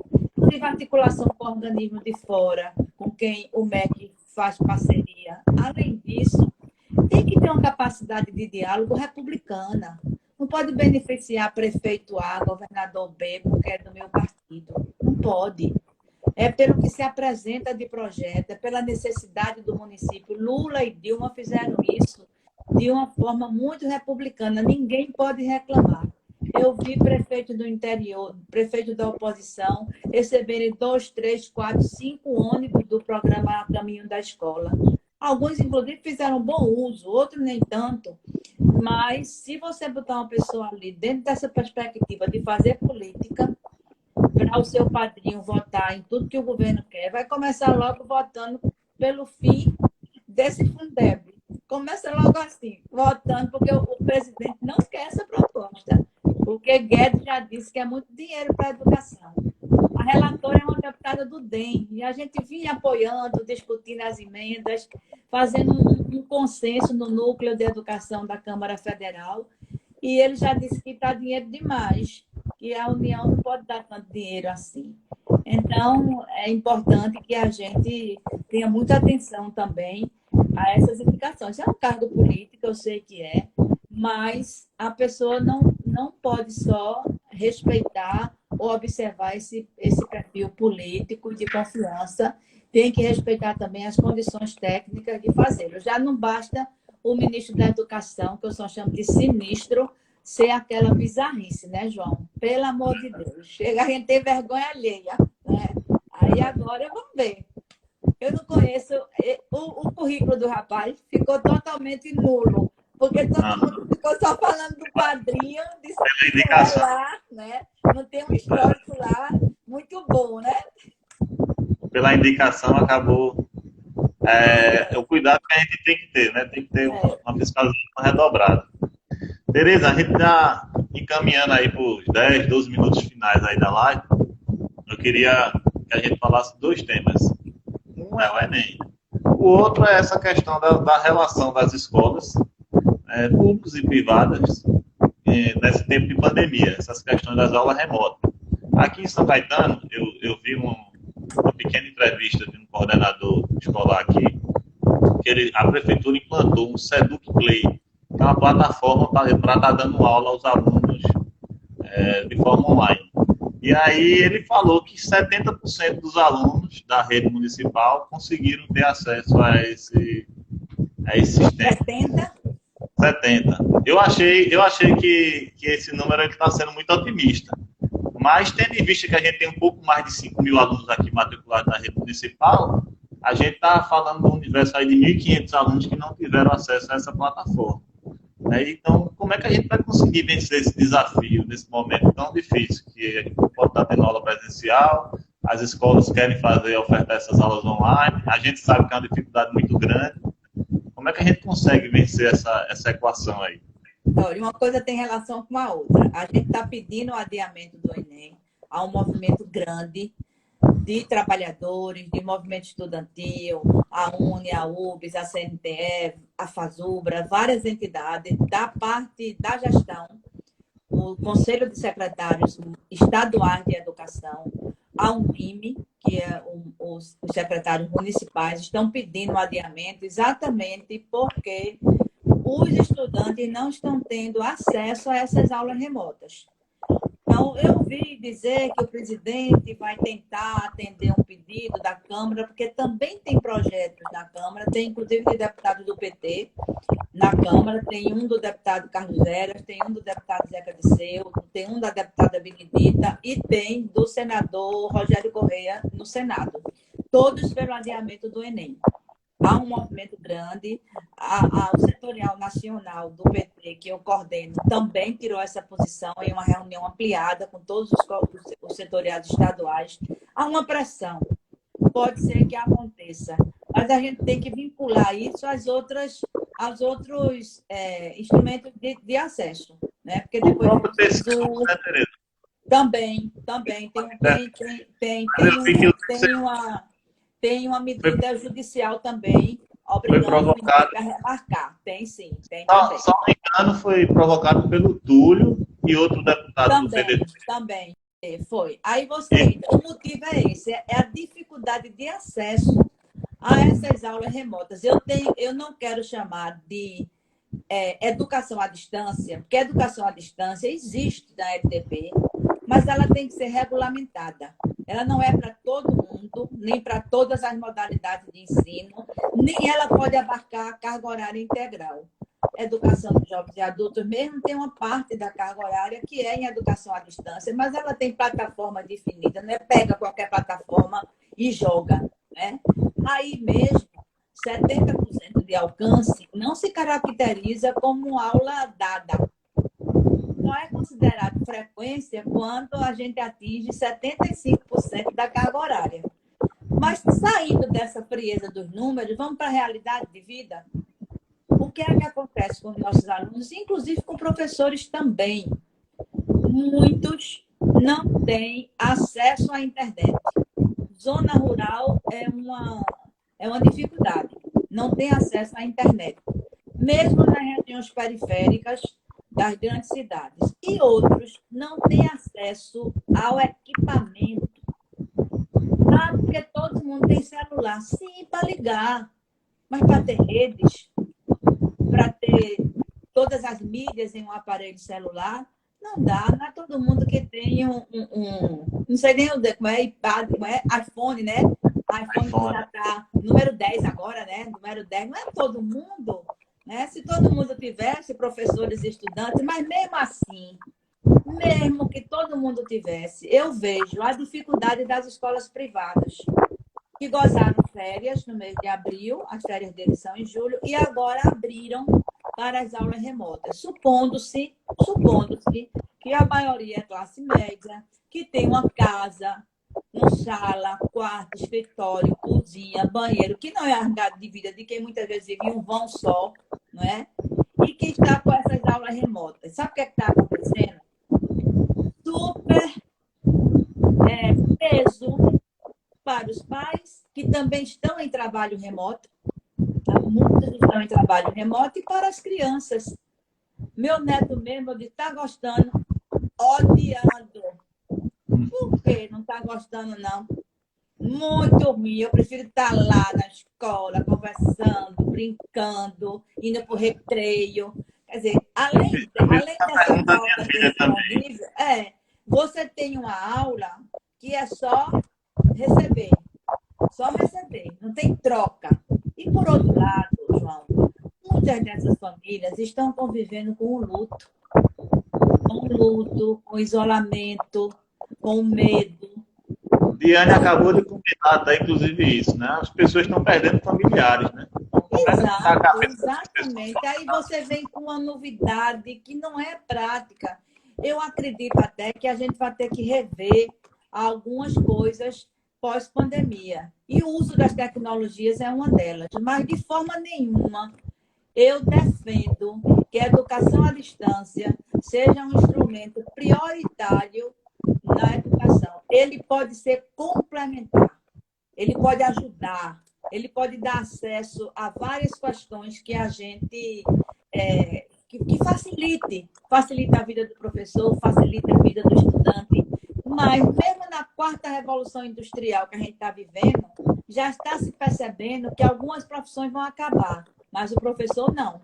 tive articulação com organismos de fora, com quem o MEC faz parceria. Além disso, tem que ter uma capacidade de diálogo republicana. Não pode beneficiar prefeito A, governador B, porque é do meu partido. Não pode. É pelo que se apresenta de projeto, é pela necessidade do município. Lula e Dilma fizeram isso de uma forma muito republicana. Ninguém pode reclamar. Eu vi prefeito do interior, prefeito da oposição, receberem 2, 3, 4, 5 ônibus do programa Caminho da Escola. Alguns, inclusive, fizeram bom uso, outros nem tanto. Mas, se você botar uma pessoa ali dentro dessa perspectiva de fazer política, para o seu padrinho votar em tudo que o governo quer, vai começar logo votando pelo fim desse Fundeb. Começa logo assim, votando, porque o presidente não quer essa proposta. Porque Guedes já disse que é muito dinheiro para a educação. A relatora é uma deputada do DEM, e a gente vinha apoiando, discutindo as emendas, fazendo um consenso no núcleo de educação da Câmara Federal, e ele já disse que está dinheiro demais, que a União não pode dar tanto dinheiro assim. Então, é importante que a gente tenha muita atenção também a essas indicações. É um cargo político, eu sei que é, mas a pessoa não pode só respeitar ou observar esse perfil político de confiança, tem que respeitar também as condições técnicas de fazê-lo. Já não basta o ministro da Educação, que eu só chamo de sinistro, ser aquela bizarrice, né, João? Pelo amor de Deus. Chega a gente ter vergonha alheia, né? Aí agora vamos ver. Eu não conheço... O currículo do rapaz ficou totalmente nulo, porque todo mundo ficou só falando do padrinho, de lá, né? Não tem um histórico lá muito bom, né? Pela indicação, acabou... o cuidado que a gente tem que ter, né? Tem que ter uma fiscalização redobrada. Tereza, a gente está encaminhando aí para os 10, 12 minutos finais aí da live. Eu queria que a gente falasse 2 temas. Um é o Enem. O outro é essa questão da relação das escolas, públicas e privadas, nesse tempo de pandemia, essas questões das aulas remotas. Aqui em São Caetano, eu vi uma pequena entrevista de um coordenador escolar aqui, que a prefeitura implantou um Seduc Play, que é uma plataforma para estar dando aula aos alunos de forma online. E aí ele falou que 70% dos alunos da rede municipal conseguiram ter acesso a esse sistema. 70? Eu achei que esse número está sendo muito otimista. Mas, tendo em vista que a gente tem um pouco mais de 5 mil alunos aqui matriculados na rede municipal, a gente está falando de um universo aí de 1.500 alunos que não tiveram acesso a essa plataforma. Então, como é que a gente vai conseguir vencer esse desafio nesse momento tão difícil, que a gente não pode estar tendo aula presencial, as escolas querem ofertar essas aulas online, a gente sabe que é uma dificuldade muito grande. Como é que a gente consegue vencer essa equação aí? Olha, uma coisa tem relação com a outra. A gente está pedindo o adiamento do Enem a um movimento grande de trabalhadores, de movimento estudantil, a UNE, a UBS, a CNTE, a FASUBRA, várias entidades, da parte da gestão, o Conselho de Secretários Estaduais de Educação, a UNIME, que é os secretários municipais, estão pedindo o adiamento exatamente porque os estudantes não estão tendo acesso a essas aulas remotas. Então, eu vi dizer que o presidente vai tentar atender um pedido da Câmara, porque também tem projetos na Câmara, tem inclusive de deputados do PT na Câmara, tem um do deputado Carlos Eras, tem um do deputado Zeca Disseu, tem um da deputada Benedita e tem do senador Rogério Correia no Senado. Todos pelo adiamento do Enem. Há um movimento grande, o setorial nacional do PT, que eu coordeno, também tirou essa posição em uma reunião ampliada com todos os setoriados estaduais. Há uma pressão, pode ser que aconteça, mas a gente tem que vincular isso aos outros instrumentos de acesso, né? Porque depois também tem uma medida judicial também Foi abriram uma provocado. para remarcar. Tem sim, tem também. Só não me engano, foi provocado pelo Túlio e outro deputado do Também, PDT. também. Foi. Aí você entra. O motivo é esse, é a dificuldade de acesso a essas aulas remotas. Eu não quero chamar de educação à distância, porque a educação à distância existe na LDP, mas ela tem que ser regulamentada. Ela não é para todo mundo, nem para todas as modalidades de ensino, nem ela pode abarcar a carga horária integral. Educação de jovens e adultos mesmo tem uma parte da carga horária que é em educação à distância, mas ela tem plataforma definida, não é pega qualquer plataforma e joga, né? Aí mesmo, 70% de alcance não se caracteriza como aula dada. Não é considerado frequência quando a gente atinge 75% da carga horária. Mas saindo dessa frieza dos números, vamos para a realidade de vida? O que é que acontece com os nossos alunos, inclusive com professores também? Muitos não têm acesso à internet. Zona rural é uma dificuldade, não tem acesso à internet, mesmo nas regiões periféricas das grandes cidades. E outros não têm acesso ao equipamento. Ah, porque todo mundo tem celular. Sim, para ligar, mas para ter redes, para ter todas as mídias em um aparelho celular, não dá. Não é todo mundo que tem não sei nem como é, iPad, como é, iPhone, né? iPhone já está número 10 agora, né? Número 10. Não é todo mundo, né? Se todo mundo tivesse, professores e estudantes, mas mesmo assim, mesmo que todo mundo tivesse, eu vejo a dificuldade das escolas privadas, que gozaram férias no mês de abril, as férias deles são em julho, e agora abriram para as aulas remotas, supondo-se que a maioria é classe média, que tem uma casa, uma sala, quarto, escritório, cozinha, banheiro, que não é a realidade de vida de quem muitas vezes vive em um vão só, não é? E que está com essas aulas remotas. Sabe o que está acontecendo? Super peso para os pais, que também estão em trabalho remoto, muitos estão em trabalho remoto, e para as crianças. Meu neto mesmo está gostando, odiando. Por que não está gostando, não? Muito ruim. Eu prefiro estar lá na escola, conversando, brincando, indo para o recreio. Quer dizer, além dessa falta desse convívio, você tem uma aula que é só receber. Só receber, não tem troca. E, por outro lado, João, muitas dessas famílias estão convivendo com o luto. Com o luto, com o isolamento, com o medo. Diane acabou de comentar, tá, inclusive, isso, né? As pessoas estão perdendo familiares, né? Exato, exatamente. Aí você vem com uma novidade que não é prática. Eu acredito até que a gente vai ter que rever algumas coisas pós-pandemia. E o uso das tecnologias é uma delas. Mas, de forma nenhuma, eu defendo que a educação à distância seja um instrumento prioritário na educação. Ele pode ser complementar, ele pode ajudar, ele pode dar acesso a várias questões que a gente que facilita a vida do professor, facilita a vida do estudante. Mas mesmo na quarta revolução industrial que a gente está vivendo, já está se percebendo que algumas profissões vão acabar, mas o professor não.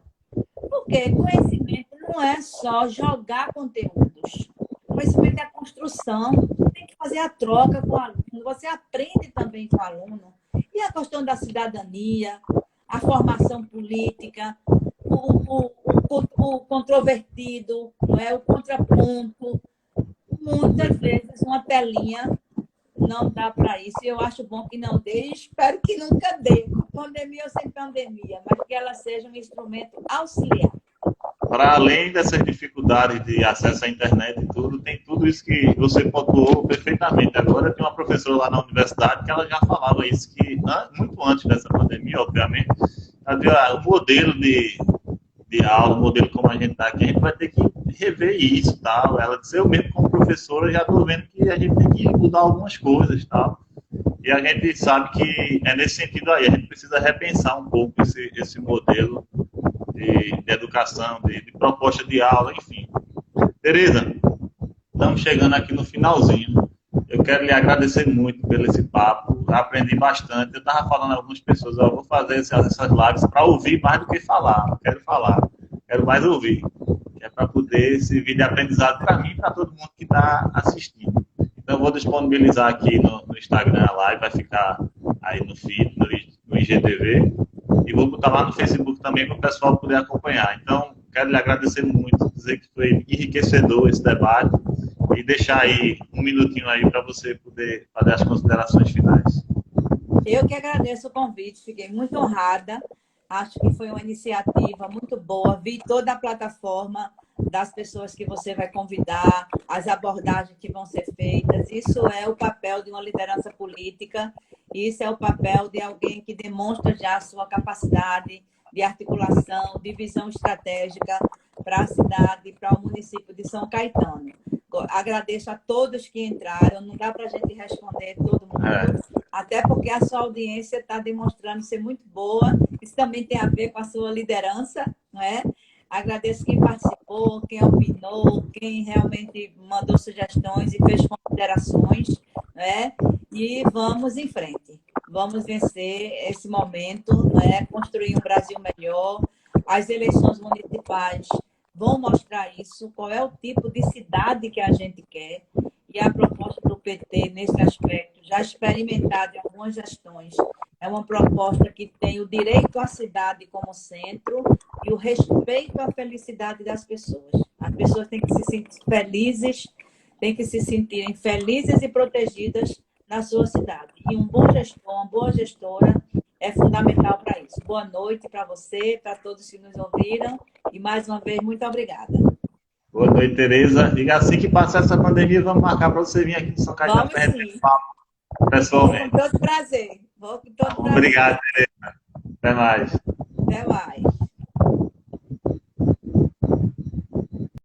Porque conhecimento não é só jogar conteúdos. Conhecimento é a construção, tem que fazer a troca com o aluno, você aprende também com o aluno. E a questão da cidadania, a formação política, o controvertido, não é? O contraponto. Muitas vezes uma telinha não dá para isso. E eu acho bom que não dê e espero que nunca dê. Pandemia ou sem pandemia, mas que ela seja um instrumento auxiliar. Para além dessas dificuldades de acesso à internet e tudo, tem tudo isso que você pontuou perfeitamente. Agora tem uma professora lá na universidade que ela já falava isso, que muito antes dessa pandemia, obviamente, o modelo de aula, o modelo como a gente está aqui, a gente vai ter que rever isso, tal. Ela disse, eu mesmo como professora já estou vendo que a gente tem que mudar algumas coisas, tal. E a gente sabe que é nesse sentido aí, a gente precisa repensar um pouco esse modelo de educação, de proposta de aula, enfim. Tereza, estamos chegando aqui no finalzinho. Eu quero lhe agradecer muito pelo esse papo, aprendi bastante. Eu estava falando a algumas pessoas, eu vou fazer essas lives para ouvir mais do que falar. Não quero falar, quero mais ouvir. Que é para poder servir de aprendizado para mim e para todo mundo que está assistindo. Então, eu vou disponibilizar aqui no Instagram a live, vai ficar aí no feed, no IGTV. E vou botar lá no Facebook também para o pessoal poder acompanhar. Então, quero lhe agradecer muito, dizer que foi enriquecedor esse debate e deixar aí um minutinho aí para você poder fazer as considerações finais. Eu que agradeço o convite, fiquei muito honrada. Acho que foi uma iniciativa muito boa. Vi toda a plataforma das pessoas que você vai convidar, as abordagens que vão ser feitas. Isso é o papel de uma liderança política, isso é o papel de alguém que demonstra já a sua capacidade de articulação, de visão estratégica para a cidade, para o município de São Caetano. Agradeço a todos que entraram, não dá para a gente responder todo mundo, até porque a sua audiência está demonstrando ser muito boa, isso também tem a ver com a sua liderança, não é? Agradeço quem participou, quem opinou, quem realmente mandou sugestões e fez considerações, né? E vamos em frente. Vamos vencer esse momento, né? Construir um Brasil melhor. As eleições municipais vão mostrar isso, qual é o tipo de cidade que a gente quer. E a proposta do PT, nesse aspecto, já experimentada em algumas gestões, é uma proposta que tem o direito à cidade como centro e o respeito à felicidade das pessoas. As pessoas têm que se sentir felizes, têm que se sentirem felizes e protegidas na sua cidade. E um bom gestor, uma boa gestora é fundamental para isso. Boa noite para você, para todos que nos ouviram e, mais uma vez, muito obrigada. Boa noite, Tereza. E assim que passar essa pandemia, vamos marcar para você vir aqui em São Caetano para a gente falar pessoalmente. Com todo prazer. Vou com todo prazer. Obrigado, Tereza. Até mais. Até mais.